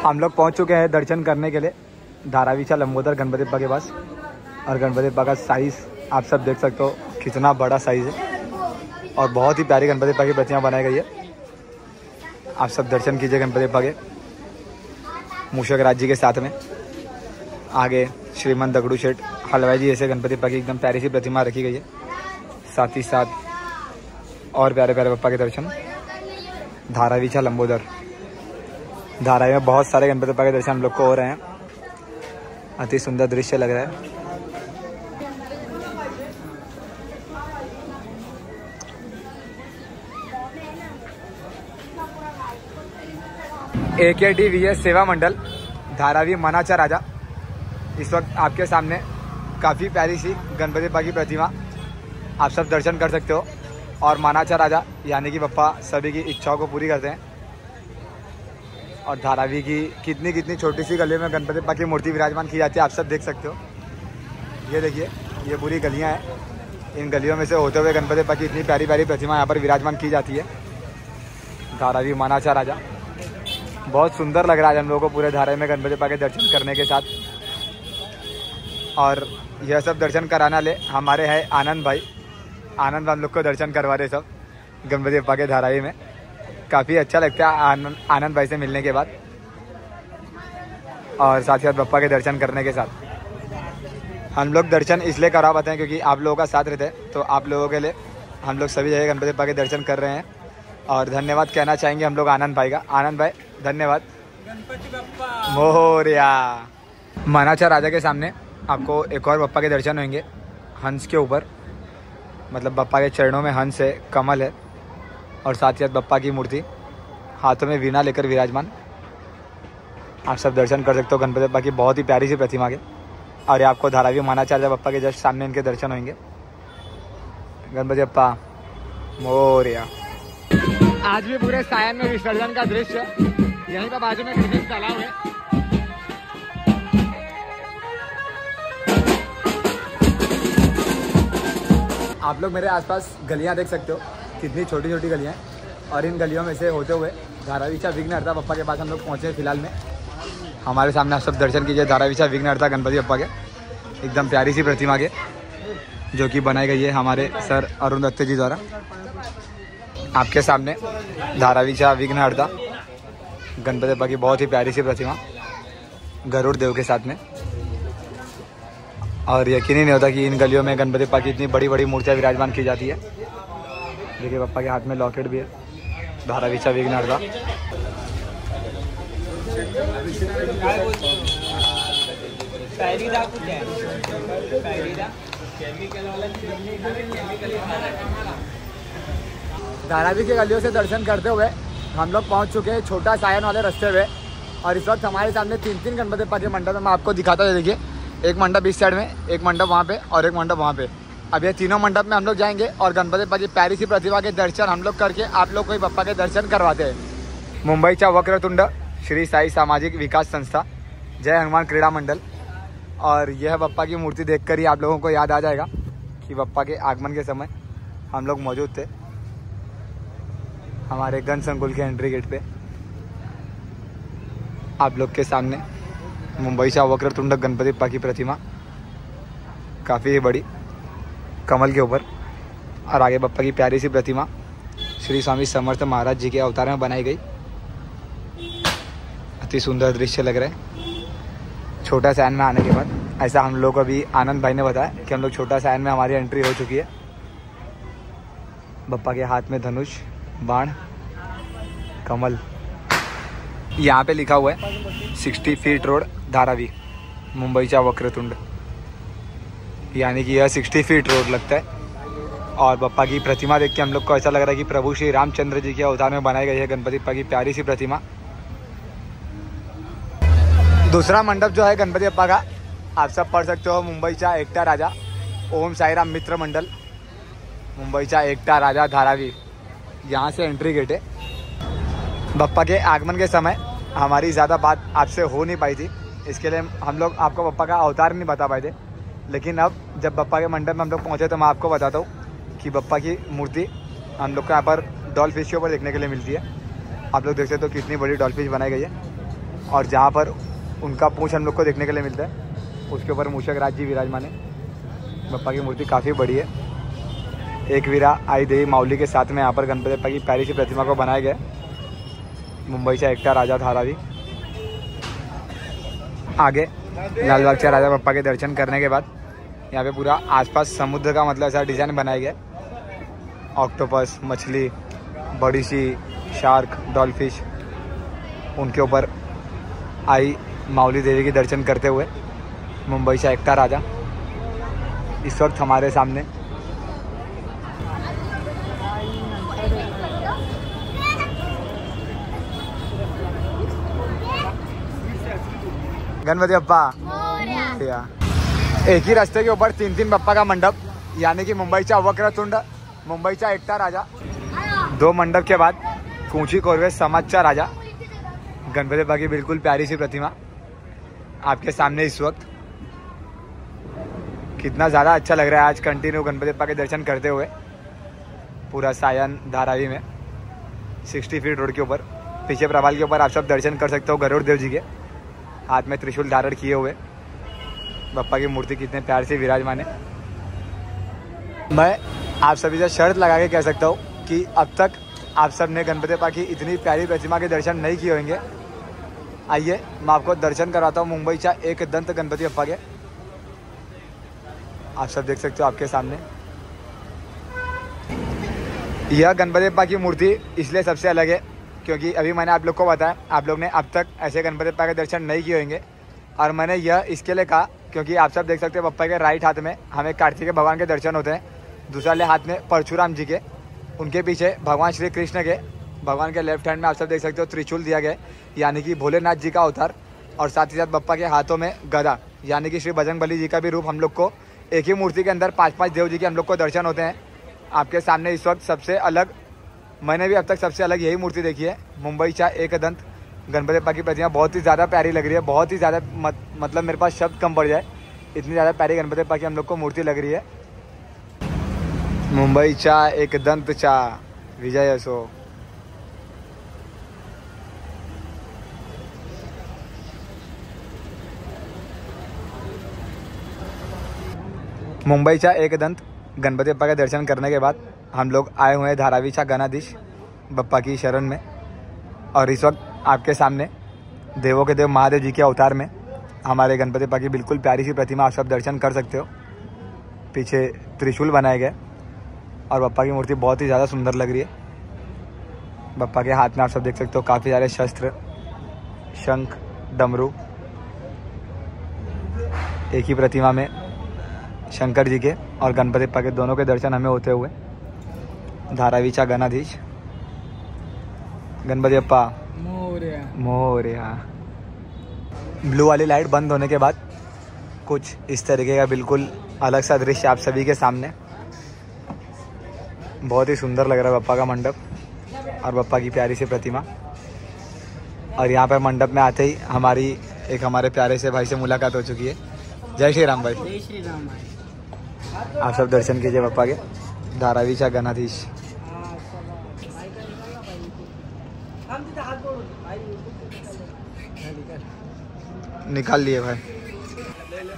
[SPEAKER 1] हम लोग पहुंच चुके हैं दर्शन करने के लिए धारावीचा लंबोदर गणपति बप्पा के पास। और गणपति बप्पा का साइज़ आप सब देख सकते हो कितना बड़ा साइज़ है, और बहुत ही प्यारी गणपति बप्पा की प्रतिमा बनाई गई है। आप सब दर्शन कीजिए गणपति बप्पा के। मूषक राज जी के साथ में आगे श्रीमंत दगड़ू शेठ हलवाई जी ऐसे गणपति बप्पा की एकदम प्यारी सी प्रतिमा रखी गई है। साथ ही साथ और प्यारे प्यारे बप्पा के दर्शन। धारावीचा लंबोदर धारावी में बहुत सारे गणपति बप्पा के दर्शन हम लोग को हो रहे हैं। अति सुंदर दृश्य लग रहा है। AKTVS सेवा मंडल धारावी मनाचा राजा। इस वक्त आपके सामने काफ़ी प्यारी सी गणपति बप्पा की प्रतिमा आप सब दर्शन कर सकते हो। और मनाचा राजा यानी कि बप्पा सभी की इच्छाओं को पूरी करते हैं। और धारावी की कितनी छोटी सी गलियों में गणपति बप्पा की मूर्ति विराजमान की जाती है, आप सब देख सकते हो। ये देखिए, ये पूरी गलियां हैं। इन गलियों में से होते हुए गणपति बप्पा की इतनी प्यारी प्यारी प्रतिमा यहाँ पर विराजमान की जाती है। धारावी मनाचा राजा बहुत सुंदर लग रहा है हम लोगों को पूरे धारावी में गणपति बप्पा के दर्शन करने के साथ। और यह सब दर्शन कराने ले हमारे हैं आनंद भाई हम लोग को दर्शन करवा रहे सब गणपति बप्पा के धारावी में। काफ़ी अच्छा लगता है आनंद भाई से मिलने के बाद, और साथ ही साथ बप्पा के दर्शन करने के साथ। हम लोग दर्शन इसलिए करा पाते हैं क्योंकि आप लोगों का साथ रहते हैं, तो आप लोगों के लिए हम लोग सभी जगह गणपति बप्पा के दर्शन कर रहे हैं। और धन्यवाद कहना चाहेंगे हम लोग आनंद भाई का। आनंद भाई धन्यवाद।
[SPEAKER 2] गणपति बप्पा
[SPEAKER 1] मोरया। मनाचा राजा के सामने आपको एक और बप्पा के दर्शन होंगे हंस के ऊपर, मतलब बप्पा के चरणों में हंस है, कमल है, और साथ ही साथ बप्पा की मूर्ति हाथों में वीणा लेकर विराजमान। आप सब दर्शन कर सकते हो गणपति बप्पा की बहुत ही प्यारी सी प्रतिमा के। और ये आपको धारावी मनाचा राजा बप्पा के जस्ट सामने इनके दर्शन होंगे। गणपति बप्पा मोरया। आज भी पूरे सायन में विसर्जन का दृश्य। यहीं पर बाजू में कृष्ण तालाब है। आप लोग मेरे आसपास गलियां देख सकते हो, कितनी छोटी छोटी गलियां हैं। और इन गलियों में से होते हुए धारावीचा विघ्नहर्ता बप्पा के पास हम लोग पहुँचे फिलहाल में। हमारे सामने आप सब दर्शन कीजिए धारावीचा विघ्नहर्ता गणपति बप्पा के, एकदम प्यारी सी प्रतिमा के, जो कि बनाई गई है हमारे सर अरुण दत्ते जी द्वारा। आपके सामने धारावीच्या विघ्नहर्ता गणपति बप्पा की बहुत ही प्यारी सी प्रतिमा गरुड़ देव के साथ में। और यकीन ही नहीं होता कि इन गलियों में गणपति बप्पा की इतनी बड़ी बड़ी मूर्तियाँ विराजमान की जाती है। देखिए बप्पा के हाथ में लॉकेट भी है, धारावीच्या विघ्नहर्ता। धारावी की गलियों से दर्शन करते हुए हम लोग पहुंच चुके हैं छोटा सायन वाले रास्ते पे। और इस वक्त हमारे सामने 3 गणपति बप्पा के मंडप है। मैं आपको दिखाता हूँ, देखिए एक मंडप इस साइड में, एक मंडप वहाँ पे और एक मंडप वहाँ पे। अब ये तीनों मंडप में हम लोग जाएंगे और गणपति बप्पा की प्यारी सी प्रतिमा के दर्शन हम लोग करके आप लोग को बप्पा के दर्शन करवाते हैं। मुंबईचा वक्रतुंड श्री साई सामाजिक विकास संस्था, जय हनुमान क्रीड़ा मंडल। और यह बप्पा की मूर्ति देखकर ही आप लोगों को याद आ जाएगा कि बप्पा के आगमन के समय हम लोग मौजूद थे हमारे गण संकुल के एंट्री गेट पे। आप लोग के सामने मुंबईचा वक्रतुंड गणपति बप्पा की प्रतिमा काफ़ी बड़ी कमल के ऊपर, और आगे बप्पा की प्यारी सी प्रतिमा श्री स्वामी समर्थ महाराज जी के अवतार में बनाई गई। अति सुंदर दृश्य लग रहा है छोटा सायन में आने के बाद। ऐसा हम लोग को अभी आनंद भाई ने बताया कि हम लोग छोटा सायन में हमारी एंट्री हो चुकी है। बप्पा के हाथ में धनुष, बाण, कमल। यहाँ पे लिखा हुआ है 60 फीट रोड धारावी मुंबईचा वक्रतुंड, यानी कि यह 60 फीट रोड लगता है। और बप्पा की प्रतिमा देख के हम लोग को ऐसा लग रहा है कि प्रभु श्री रामचंद्र जी के अवतार में बनाई गई है गणपति बप्पा की प्यारी सी प्रतिमा। दूसरा मंडप जो है गणपति बप्पा का, आप सब पढ़ सकते हो, मुंबईचा एकटा राजा ओम साईराम मित्र मंडल, मुंबईचा एकटा राजा धारावी। यहाँ से एंट्री गेट है। बप्पा के आगमन के समय हमारी ज़्यादा बात आपसे हो नहीं पाई थी, इसके लिए हम लोग आपको बप्पा का अवतार नहीं बता पाए थे। लेकिन अब जब बप्पा के मंडप में हम लोग पहुँचे तो मैं आपको बताता हूँ कि बप्पा की मूर्ति हम लोग को यहाँ पर डॉल फिश के ऊपर देखने के लिए मिलती है। आप लोग देख सकते हो कितनी बड़ी डॉल फिश बनाई गई है। और जहाँ पर उनका पूँछ हम लोग को देखने के लिए मिलता है उसके ऊपर मूषक राज जी विराजमान है। बप्पा की मूर्ति काफ़ी बड़ी है। एक वीरा आई देवी माउली के साथ में यहाँ पर गणपति बप्पा की प्यारी सी प्रतिमा को बनाया गया। मुंबईचा एकटा राजा धारावी। आगे लालबागचा राजा बप्पा के दर्शन करने के बाद यहाँ पे पूरा आसपास समुद्र का मतलब ऐसा डिज़ाइन बनाया गया। ऑक्टोपस, मछली, बड़ी सी शार्क, डॉलफिश, उनके ऊपर आई माउली देवी के दर्शन करते हुए मुंबईचा एकटा राजा इस वक्त हमारे सामने। गणपति बप्पा एक ही रास्ते के ऊपर 3 बप्पा का मंडप, यानी कि मुंबईचा वक्रतुंड, मुंबईचा एकटा राजा। 2 मंडप के बाद कूची कोरवे समाजचा राजा गणपति बप्पा की बिल्कुल प्यारी सी प्रतिमा आपके सामने इस वक्त। कितना ज़्यादा अच्छा लग रहा है आज कंटिन्यू गणपति बप्पा के दर्शन करते हुए पूरा सायन धारावी में 60 फीट रोड के ऊपर। पीछे प्रभाल के ऊपर आप सब दर्शन कर सकते हो गरुड़ देव जी के हाथ में त्रिशूल धारण किए हुए। बप्पा की मूर्ति कितने प्यार से विराजमान है। मैं आप सभी से शर्त लगा के कह सकता हूँ कि अब तक आप सब ने गणपति बप्पा की इतनी प्यारी प्रतिमा के दर्शन नहीं किए होंगे। आइए मैं आपको दर्शन करवाता हूँ मुंबईचा एक दंत गणपति बप्पा के। आप सब देख सकते हो आपके सामने। यह गणपति बप्पा की मूर्ति इसलिए सबसे अलग है क्योंकि अभी मैंने आप लोग को बताया आप लोग ने अब तक ऐसे गणपति बप्पा के दर्शन नहीं किए होंगे। और मैंने यह इसके लिए कहा क्योंकि आप सब देख सकते हैं बप्पा के राइट हाथ में हमें कार्तिकेय भगवान के दर्शन होते हैं, दूसरे हाथ में परशुराम जी के, उनके पीछे भगवान श्री कृष्ण के, भगवान के लेफ्ट हैंड में आप सब देख सकते हो त्रिशूल दिया गया यानी कि भोलेनाथ जी का अवतार। और साथ ही साथ बप्पा के हाथों में गदा यानी कि श्री बजरंगबली जी का भी रूप। हम लोग को एक ही मूर्ति के अंदर 5-5 देव जी के हम लोग को दर्शन होते हैं। आपके सामने इस वक्त सबसे अलग, मैंने भी अब तक सबसे अलग यही मूर्ति देखी है, मुंबईचा एक दंत गणपति बप्पा की प्रतिमा। बहुत ही ज़्यादा प्यारी लग रही है, बहुत ही ज़्यादा मतलब मेरे पास शब्द कम पड़ जाए, इतनी ज़्यादा प्यारी गणपति बप्पा की हम लोग को मूर्ति लग रही है। मुंबईचा एक दंतचा विजय असो। मुंबईचा एक दंत गणपति बप्पा के दर्शन करने के बाद हम लोग आए हुए हैं धारावीचा गणाधीश बप्पा की शरण में। और इस वक्त आपके सामने देवों के देव महादेव जी के अवतार में हमारे गणपति बप्पा की बिल्कुल प्यारी सी प्रतिमा आप सब दर्शन कर सकते हो। पीछे त्रिशूल बनाए गए और बप्पा की मूर्ति बहुत ही ज़्यादा सुंदर लग रही है। बप्पा के हाथ में आप सब देख सकते हो काफ़ी सारे शस्त्र, शंख, डमरू। एक ही प्रतिमा में शंकर जी के और गणपति बप्पा के दोनों के दर्शन हमें होते हुए। धारावीचा गणाधीश गणपति बप्पा
[SPEAKER 2] मोरया।
[SPEAKER 1] मोरया। ब्लू वाली लाइट बंद होने के बाद कुछ इस तरीके का बिल्कुल अलग सा दृश्य आप सभी के सामने। बहुत ही सुंदर लग रहा है बप्पा का मंडप और बप्पा की प्यारी सी प्रतिमा। और यहाँ पर मंडप में आते ही हमारे प्यारे से भाई से मुलाकात हो चुकी है। जय श्री राम भाई।
[SPEAKER 2] जय श्री राम भाई।
[SPEAKER 1] आप सब दर्शन कीजिए बप्पा के, धारावीचा गणाधीश। निकाल लिए भाई।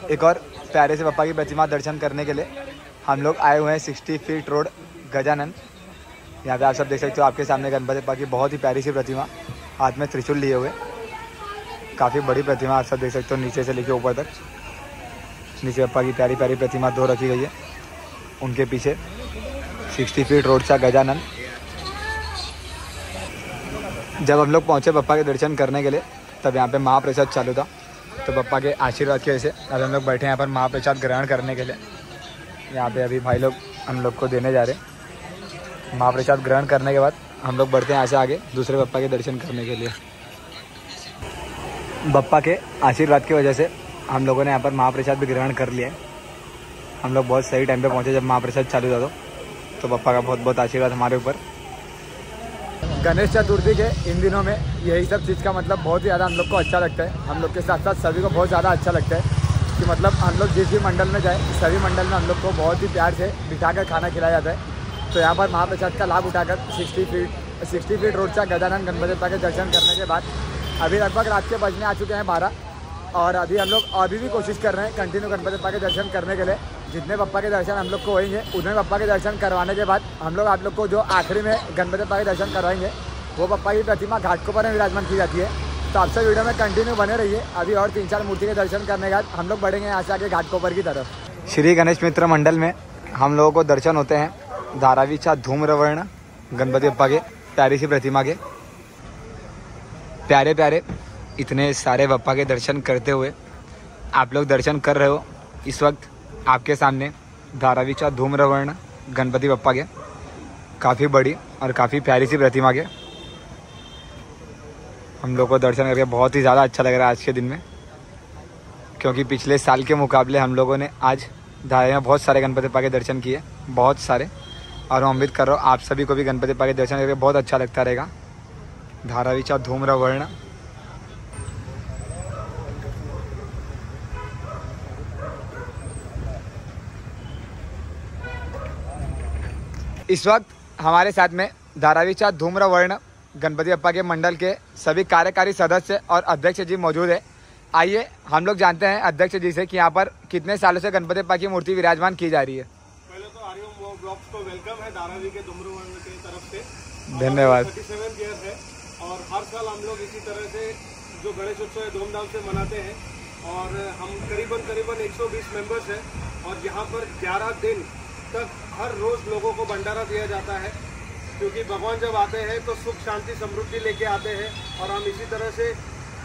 [SPEAKER 1] एक और प्यारे से बप्पा की प्रतिमा दर्शन करने के लिए हम लोग आए हुए हैं 60 फीट रोड गजानन। यहाँ पे आप सब देख सकते हो आपके सामने गणपति बप्पा की बहुत ही प्यारी सी प्रतिमा, हाथ में त्रिशूल लिए हुए। काफ़ी बड़ी प्रतिमा आप सब देख सकते हो, नीचे से लेके ऊपर तक। नीचे बप्पा की प्यारी प्यारी प्रतिमा दो रखी गई है। उनके पीछे 60 फीट रोड सा गजानन। जब हम लोग पहुँचे बप्पा के दर्शन करने के लिए तब यहाँ पे महाप्रसाद चालू था। तो बप्पा के आशीर्वाद की वजह से अब हम लोग बैठे हैं यहाँ पर महाप्रसाद ग्रहण करने के लिए। यहाँ पे अभी भाई लोग हम लोग को देने जा रहे हैं। महाप्रसाद ग्रहण करने के बाद हम लोग बढ़ते हैं यहाँ से आगे दूसरे बप्पा के दर्शन करने के लिए। बप्पा के आशीर्वाद की वजह से हम लोगों ने यहाँ पर महाप्रसाद भी ग्रहण कर लिया है। हम लोग बहुत सही टाइम पे पहुँचे जब महाप्रसाद चालू था। तो बप्पा का बहुत बहुत आशीर्वाद हमारे ऊपर। गणेश चतुर्थी के इन दिनों में यही सब चीज़ का मतलब बहुत ही ज़्यादा हम लोग को अच्छा लगता है। हम लोग के साथ साथ सभी को बहुत ज़्यादा अच्छा लगता है कि मतलब हम लोग जिस भी मंडल में जाए सभी मंडल में हम लोग को बहुत ही प्यार से बिठाकर खाना खिलाया जाता है। तो यहाँ पर महाप्रसाद का लाभ उठाकर 60 फीट रोड से गजानन गणपति बप्पा के दर्शन करने के बाद अभी लगभग रात के बजने आ चुके हैं 12। और अभी हम लोग अभी भी कोशिश कर रहे हैं कंटिन्यू गणपति बप्पा के दर्शन करने के लिए। जितने बप्पा के दर्शन हम लोग को होंगे उतने बप्पा के दर्शन करवाने के बाद हम लोग आप लोग को जो आखिरी में गणपति बप्पा के दर्शन करवाएंगे वो बप्पा की प्रतिमा घाटकोपर में विराजमान की जाती है। तो आप सब वीडियो में कंटिन्यू बने रहिए। अभी और 3-4 मूर्ति के दर्शन करने के बाद हम लोग बढ़ेंगे यहाँ से आगे घाटकोपर की तरफ। श्री गणेश मित्र मंडल में हम लोगों को दर्शन होते हैं धारावीचा धूम्रवर्ण गणपति बप्पा के प्यारी सी प्रतिमा के। प्यारे प्यारे इतने सारे बप्पा के दर्शन करते हुए आप लोग दर्शन कर रहे हो इस वक्त आपके सामने धारावीचा धूम्रवर्ण गणपति बप्पा के काफ़ी बड़ी और काफ़ी प्यारी सी प्रतिमा के। हम लोग को दर्शन करके बहुत ही ज़्यादा अच्छा लग रहा है आज के दिन में, क्योंकि पिछले साल के मुकाबले हम लोगों ने आज धारा में बहुत सारे गणपति बप्पा के दर्शन किए, बहुत सारे। और मैं उम्मीद कर रहा हूँ आप सभी को भी गणपति बप्पा के दर्शन करके बहुत अच्छा लगता रहेगा। धारावीचा धूम्रवर्ण। इस वक्त हमारे साथ में धारावीचा धूम्रवर्ण गणपति बप्पा के मंडल के सभी कार्यकारी सदस्य और अध्यक्ष जी मौजूद है। आइए हम लोग जानते हैं अध्यक्ष जी से कि यहाँ पर कितने सालों से गणपति बप्पा की मूर्ति विराजमान की जा रही है।
[SPEAKER 4] पहले तो आर्यम ब्लॉग्स को वेलकम है धारावी के धूम्रवर्ण की तरफ से।
[SPEAKER 1] धन्यवाद।
[SPEAKER 4] 37 ईयर है और हर साल हम लोग इसी तरह से जो गणेश उत्सव है धूमधाम से मनाते हैं। और हम करीबन 120 मेंबर्स हैं और यहाँ पर 11 दिन तक हर रोज लोगों को भंडारा दिया जाता है, क्योंकि भगवान जब आते हैं तो सुख शांति समृद्धि लेके आते हैं। और हम इसी तरह से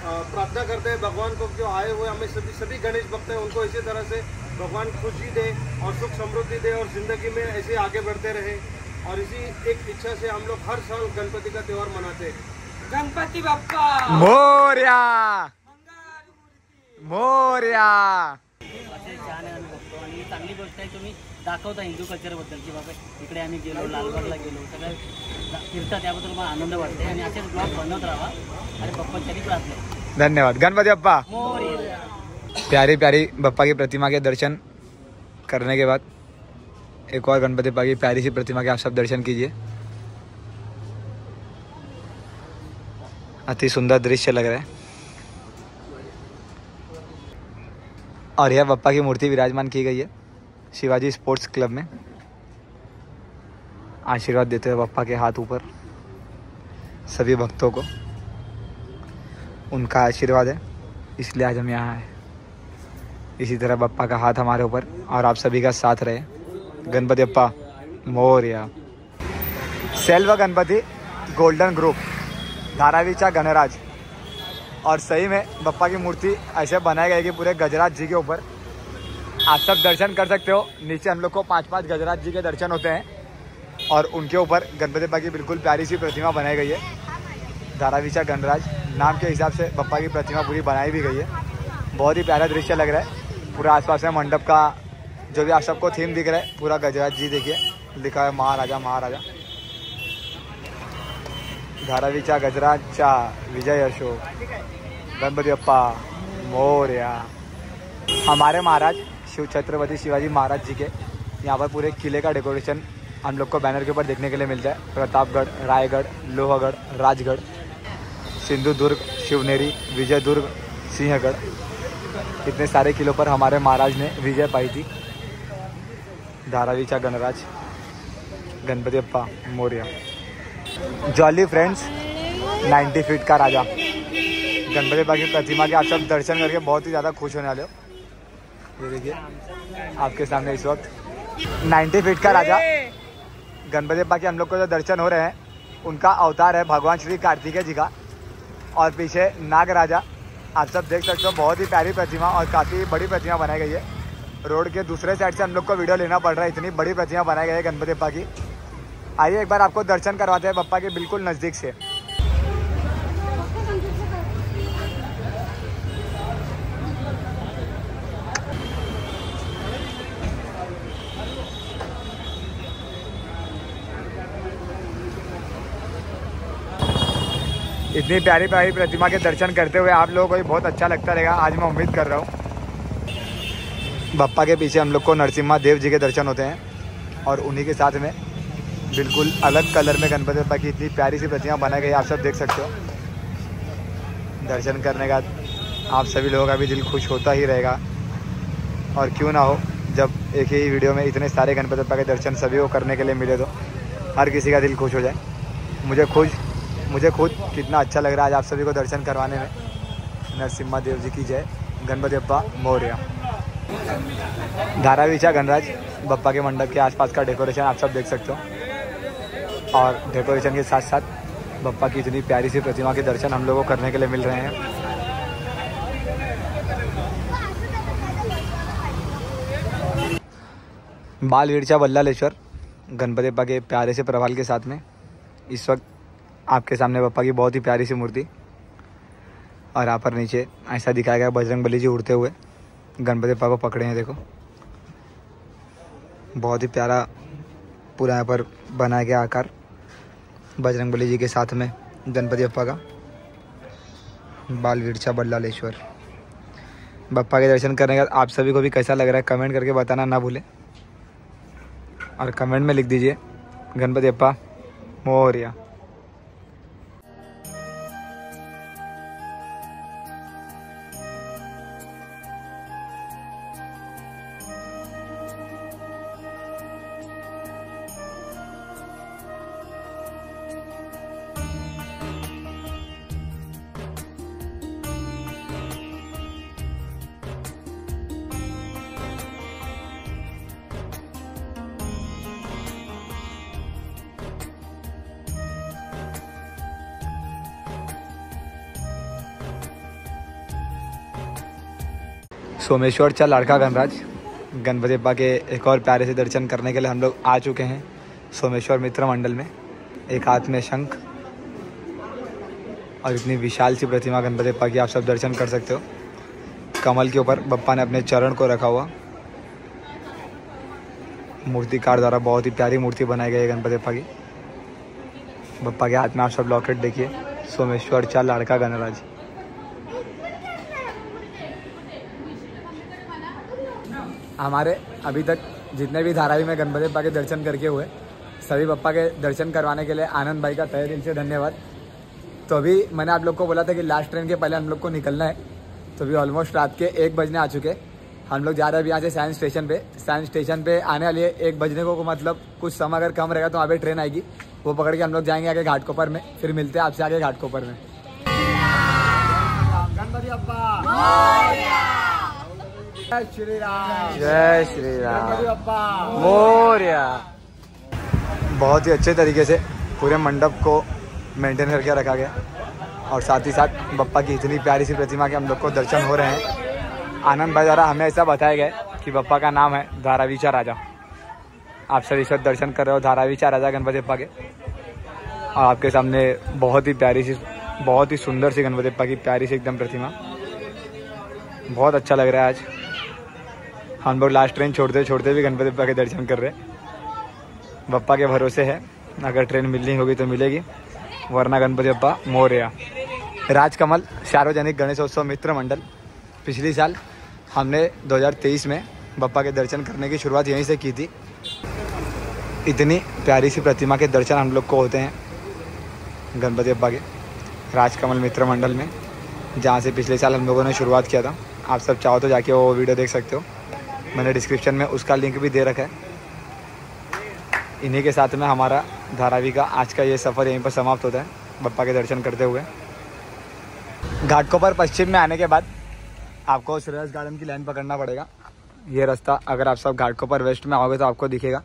[SPEAKER 4] प्रार्थना करते हैं भगवान को, जो आए हुए हमें सभी गणेश भक्त हैं उनको इसी तरह से भगवान खुशी दे और सुख समृद्धि दे और ज़िंदगी में ऐसे आगे बढ़ते रहे। और इसी एक इच्छा से हम लोग हर साल गणपति का त्यौहार मनाते हैं। गणपति बप्पा
[SPEAKER 1] मोरया मोरया।
[SPEAKER 2] छान आहे आम्ही बघतो आणि चांगली गोष्ट आहे तुम्ही दाखवता हिंदू कल्चरबद्दल की बाबा इकडे आम्ही गेलो, लालबागला गेलो, सगळं फिरता, त्याबद्दल मला आनंद वाटते आणि असेच ब्लॉग बनवत राहा आणि बप्पांच्याही प्रार्थना।
[SPEAKER 1] धन्यवाद। गणपति बप्पा
[SPEAKER 2] मोरया।
[SPEAKER 1] प्यारी प्यारी बप्पा की प्रतिमा के दर्शन करने के बाद एक और गणपति बप्पा की प्यारी सी प्रतिमा के आप सब दर्शन कीजिए। अति सुंदर दृश्य लग रहा है। और यह बप्पा की मूर्ति विराजमान की गई है शिवाजी स्पोर्ट्स क्लब में। आशीर्वाद देते हुए बप्पा के हाथ ऊपर सभी भक्तों को। उनका आशीर्वाद है इसलिए आज हम यहाँ आए। इसी तरह बप्पा का हाथ हमारे ऊपर और आप सभी का साथ रहे। गणपति बप्पा मोरया। सेल्व गणपति गोल्डन ग्रुप धारावीचा गणराज। और सही में बप्पा की मूर्ति ऐसे बनाई गई कि पूरे गजराज जी के ऊपर आप सब दर्शन कर सकते हो। नीचे हम लोग को 5-5 गजराज जी के दर्शन होते हैं और उनके ऊपर गणपति बप्पा की बिल्कुल प्यारी सी प्रतिमा बनाई गई है। धारावीचा गणराज नाम के हिसाब से बप्पा की प्रतिमा पूरी बनाई भी गई है। बहुत ही प्यारा दृश्य लग रहा है। पूरा आसपास में मंडप का जो भी आप सबको थीम दिख रहा है, पूरा गजराज जी देखिए लिखा है महाराजा महाराजा। धारावीचा गजराजचा विजय असो। गणपति बप्पा मोरया। हमारे महाराज शिव छत्रपति शिवाजी महाराज जी के यहाँ पर पूरे किले का डेकोरेशन हम लोग को बैनर के ऊपर देखने के लिए मिलता है। प्रतापगढ़, रायगढ़, लोहगढ़, राजगढ़, सिंधुदुर्ग, शिवनेरी, विजयदुर्ग, सिंहगढ़, इतने सारे किलों पर हमारे महाराज ने विजय पाई थी। धारावीचा Ganraj Ganpati Bappa Morya. Jolly friends 90 feet का राजा गणपति बप्पा की प्रतिमा के आप सब दर्शन करके बहुत ही ज़्यादा खुश होने वाले हो। ये देखिए आपके सामने इस वक्त 90 फीट का राजा गणपति बप्पा के हम लोग को जो दर्शन हो रहे हैं उनका अवतार है भगवान श्री कार्तिकेय जी का। और पीछे नाग राजा आप सब देख सकते हो। बहुत ही प्यारी प्रतिमा और काफ़ी बड़ी प्रतिमा बनाई गई है। रोड के दूसरे साइड से हम लोग को वीडियो लेना पड़ रहा है, इतनी बड़ी प्रतिमा बनाई गई है गणपति बप्पा की। आइए एक बार आपको दर्शन करवाते हैं बप्पा के बिल्कुल नज़दीक से। इतनी प्यारी प्यारी प्रतिमा के दर्शन करते हुए आप लोगों को भी बहुत अच्छा लगता रहेगा, आज मैं उम्मीद कर रहा हूँ। बप्पा के पीछे हम लोग को नरसिम्हा देव जी के दर्शन होते हैं और उन्हीं के साथ में बिल्कुल अलग कलर में गणपति बप्पा की इतनी प्यारी सी प्रतिमा बनाई गई, आप सब देख सकते हो। दर्शन करने का आप सभी लोगों का भी दिल खुश होता ही रहेगा। और क्यों ना हो, जब एक ही वीडियो में इतने सारे गणपति बप्पा के दर्शन सभी को करने के लिए मिले तो हर किसी का दिल खुश हो जाए। मुझे खुद कितना अच्छा लग रहा है आज आप सभी को दर्शन करवाने में। नरसिम्हा देव जी की जय। गणपति बप्पा मोरया। धारावीचा गणराज बप्पा के मंडप के आसपास का डेकोरेशन आप सब देख सकते हो। और डेकोरेशन के साथ साथ बप्पा की इतनी प्यारी सी प्रतिमा के दर्शन हम लोगों को करने के लिए मिल रहे हैं। बालवीरचा बल्लालेश्वर गणपति बप्पा के प्यारे से प्रभाल के साथ में इस वक्त आपके सामने बप्पा की बहुत ही प्यारी सी मूर्ति। और यहाँ पर नीचे ऐसा दिखाया गया बजरंगबली जी उड़ते हुए गणपति बप्पा को पकड़े हैं। देखो बहुत ही प्यारा पूरा यहाँ पर बनाया गया आकार बजरंगबली जी के साथ में गणपति बप्पा का। बालवीरचा बल्लालेश्वर बप्पा के दर्शन करने के बाद आप सभी को भी कैसा लग रहा है कमेंट करके बताना ना भूलें। और कमेंट में लिख दीजिए गणपति बप्पा मोरया। सोमेश्वरचा लाड़का गणराज गणपति बप्पा के एक और प्यारे से दर्शन करने के लिए हम लोग आ चुके हैं सोमेश्वर मित्र मंडल में। एक हाथ में शंख और इतनी विशाल सी प्रतिमा गणपति बप्पा की आप सब दर्शन कर सकते हो। कमल के ऊपर बप्पा ने अपने चरण को रखा हुआ। मूर्तिकार द्वारा बहुत ही प्यारी मूर्ति बनाई गई है गणपति बप्पा की। बप्पा के हाथ में आप सब लॉकेट देखिए। सोमेश्वरचा लाड़का गणराज। हमारे अभी तक जितने भी धारावी में गणपति बप्पा के दर्शन करके हुए सभी बप्पा के दर्शन करवाने के लिए आनंद भाई का तहे दिल से धन्यवाद। तो अभी मैंने आप लोग को बोला था कि लास्ट ट्रेन के पहले हम लोग को निकलना है, तो अभी ऑलमोस्ट रात के 1 बजने आ चुके। हम लोग जा रहे हैं अभी यहाँ से साइंस स्टेशन पे। साइंस स्टेशन पे आने वाली है 1 बजने को, मतलब कुछ समय अगर कम रहेगा तो वहाँ पे ट्रेन आएगी, वो पकड़ के हम लोग जाएंगे आगे घाटकोपर में। फिर मिलते हैं आपसे आगे घाटकोपर में। गणपति बप्पा जय श्री राम,
[SPEAKER 5] जय श्री राम,
[SPEAKER 1] गणपति बप्पा
[SPEAKER 5] मोरया।
[SPEAKER 1] बहुत ही अच्छे तरीके से पूरे मंडप को मेंटेन करके रखा गया और साथ ही साथ बप्पा की इतनी प्यारी सी प्रतिमा के हम लोग को दर्शन हो रहे हैं। आनंद भाई द्वारा हमें ऐसा बताया गया कि बप्पा का नाम है धारावीचा राजा। आप सभी इस वक्त दर्शन कर रहे हो धारावीचा राजा गणपति बप्पा के, और आपके सामने बहुत ही प्यारी सी, बहुत ही सुंदर सी गणपति बप्पा की प्यारी सी एकदम प्रतिमा। बहुत अच्छा लग रहा है। आज हम लोग लास्ट ट्रेन छोड़ते छोड़ते भी गणपति बप्पा के दर्शन कर रहे हैं। बप्पा के भरोसे है, अगर ट्रेन मिलनी होगी तो मिलेगी, वरना गणपति बप्पा मोरया। राजकमल सार्वजनिक गणेशोत्सव मित्र मंडल, पिछली साल हमने 2023 में बप्पा के दर्शन करने की शुरुआत यहीं से की थी। इतनी प्यारी सी प्रतिमा के दर्शन हम लोग को होते हैं गणपति बप्पा के राजकमल मित्र मंडल में, जहाँ से पिछले साल हम लोगों ने शुरुआत किया था। आप सब चाहो तो जाके वो वीडियो देख सकते हो, मैंने डिस्क्रिप्शन में उसका लिंक भी दे रखा है। इन्हीं के साथ में हमारा धारावी का आज का ये सफ़र यहीं पर समाप्त होता है बप्पा के दर्शन करते हुए। घाटकोपर पश्चिम में आने के बाद आपको सूर्यास गार्डन की लाइन पकड़ना पड़ेगा। ये रास्ता अगर आप सब घाटकोपर वेस्ट में आओगे तो आपको दिखेगा।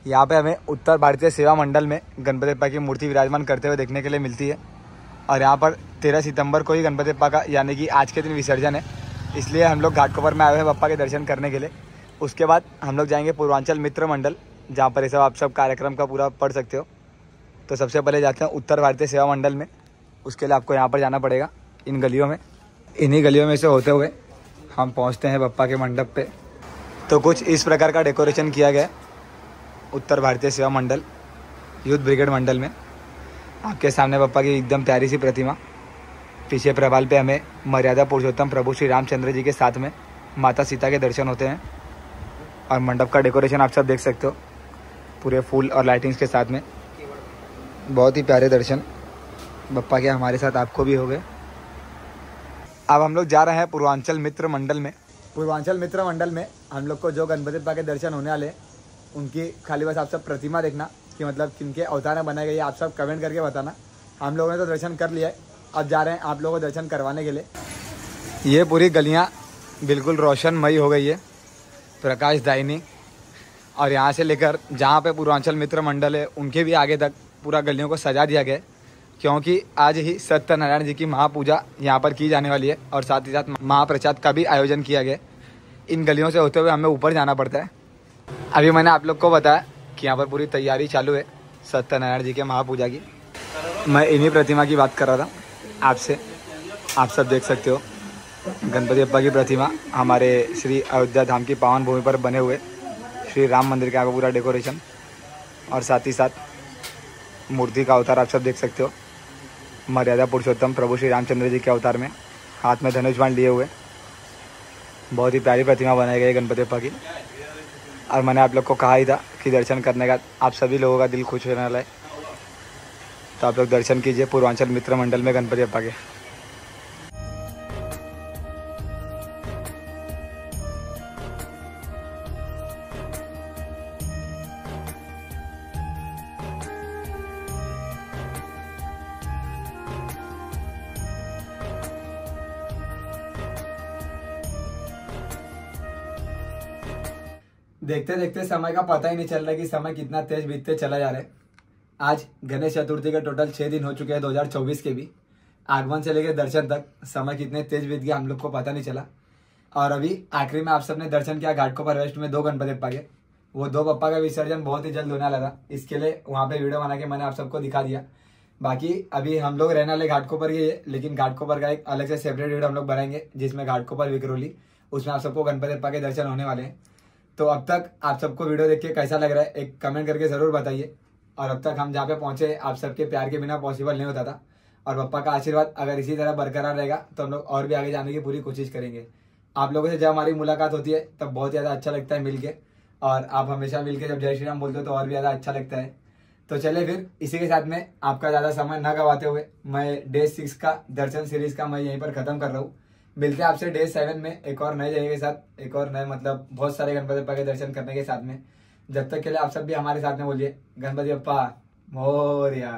[SPEAKER 1] यहाँ पे हमें उत्तर भारतीय सेवा मंडल में गणपति बप्पा की मूर्ति विराजमान करते हुए देखने के लिए मिलती है। और यहाँ पर 13 सितंबर को ही गणपति बप्पा का यानी कि आज के दिन विसर्जन है, इसलिए हम लोग घाटकोपर में आए हुए हैं बप्पा के दर्शन करने के लिए। उसके बाद हम लोग जाएंगे पूर्वांचल मित्र मंडल, जहाँ पर ये सब आप सब कार्यक्रम का पूरा पढ़ सकते हो। तो सबसे पहले जाते हैं उत्तर भारतीय सेवा मंडल में। उसके लिए आपको यहाँ पर जाना पड़ेगा, इन गलियों में। इन्हीं गलियों में से होते हुए हम पहुँचते हैं बप्पा के मंडप पे। तो कुछ इस प्रकार का डेकोरेशन किया गया है उत्तर भारतीय सेवा मंडल यूथ ब्रिगेड मंडल में। आपके सामने बप्पा की एकदम प्यारी सी प्रतिमा, पीछे प्रभाल पे हमें मर्यादा पुरुषोत्तम प्रभु श्री रामचंद्र जी के साथ में माता सीता के दर्शन होते हैं। और मंडप का डेकोरेशन आप सब देख सकते हो, पूरे फूल और लाइटिंग्स के साथ में। बहुत ही प्यारे दर्शन बप्पा के हमारे साथ आपको भी हो गए। अब हम लोग जा रहे हैं पूर्वांचल मित्र मंडल में। पूर्वांचल मित्र मंडल में हम लोग को जो गणपति बप्पा के दर्शन होने वाले, उनकी खाली बस आप सब प्रतिमा देखना कि मतलब किनके अवतार में बनाई गई है, आप सब कमेंट करके बताना। हम लोगों ने तो दर्शन कर लिया है, अब जा रहे हैं आप लोगों को दर्शन करवाने के लिए। ये पूरी गलियाँ बिल्कुल रोशनमयी हो गई है, प्रकाशदायिनी। और यहाँ से लेकर जहाँ पे पूर्वांचल मित्र मंडल है उनके भी आगे तक पूरा गलियों को सजा दिया गया है, क्योंकि आज ही सत्यनारायण जी की महापूजा यहाँ पर की जाने वाली है और साथ ही साथ महाप्रसाद का भी आयोजन किया गया। इन गलियों से होते हुए हमें ऊपर जाना पड़ता है। अभी मैंने आप लोग को बताया कि यहाँ पर पूरी तैयारी चालू है सत्यनारायण जी के महापूजा की। मैं इन्हीं प्रतिमा की बात कर रहा था आपसे। आप सब देख सकते हो गणपति बप्पा की प्रतिमा, हमारे श्री अयोध्या धाम की पावन भूमि पर बने हुए श्री राम मंदिर का पूरा डेकोरेशन, और साथ ही साथ मूर्ति का अवतार आप सब देख सकते हो, मर्यादा पुरुषोत्तम प्रभु श्री रामचंद्र जी के अवतार में हाथ में धनुष बाण लिए हुए। बहुत ही प्यारी प्रतिमा बनाई गई गणपति बप्पा की। और मैंने आप लोग को कहा ही था कि दर्शन करने का आप सभी लोगों का दिल खुश होने वाला है, तो आप लोग दर्शन कीजिए पूर्वांचल मित्र मंडल में गणपति बप्पा के। देखते देखते समय का पता ही नहीं चल रहा कि समय कितना तेज बीतते चला जा रहा है। आज गणेश चतुर्थी के टोटल 6 दिन हो चुके हैं 2024 के भी। आगमन से लेकर दर्शन तक समय कितने तेज बीत गया हम लोग को पता नहीं चला। और अभी आखिरी में आप सबने दर्शन किया घाटकोपर वेस्ट में 2 गणपति बप्पा के। वो 2 बप्पा का विसर्जन बहुत ही जल्द होने वाला था, इसके लिए वहाँ पे वीडियो बना के मैंने आप सबको दिखा दिया। बाकी अभी हम लोग रहने वाले घाटकोपर ही है, लेकिन घाटकोपर का एक अलग से सेपरेट वीडियो हम लोग बनाएंगे जिसमें घाटकोपर विक्रोली, उसमें आप सबको गणपति बप्पा के दर्शन होने वाले हैं। तो अब तक आप सबको वीडियो देख के कैसा लग रहा है एक कमेंट करके ज़रूर बताइए। और अब तक हम जहाँ पे पहुँचे आप सबके प्यार के बिना पॉसिबल नहीं होता था, और बप्पा का आशीर्वाद अगर इसी तरह बरकरार रहेगा तो हम लोग और भी आगे जाने की पूरी कोशिश करेंगे। आप लोगों से जब हमारी मुलाकात होती है तब बहुत ज़्यादा अच्छा लगता है मिल के, और आप हमेशा मिल के जब जय श्री राम बोलते हो तो और भी ज़्यादा अच्छा लगता है। तो चले फिर इसी के साथ में आपका ज़्यादा समय न गवाते हुए मैं डे 6 का दर्शन सीरीज़ का मैं यहीं पर ख़त्म कर रहा हूँ। मिलते हैं आपसे डे 7 में एक और नए जगह के साथ, एक और नए मतलब बहुत सारे गणपति बप्पा के दर्शन करने के साथ में। जब तक के लिए आप सब भी हमारे साथ में बोलिए गणपति बप्पा मोरया।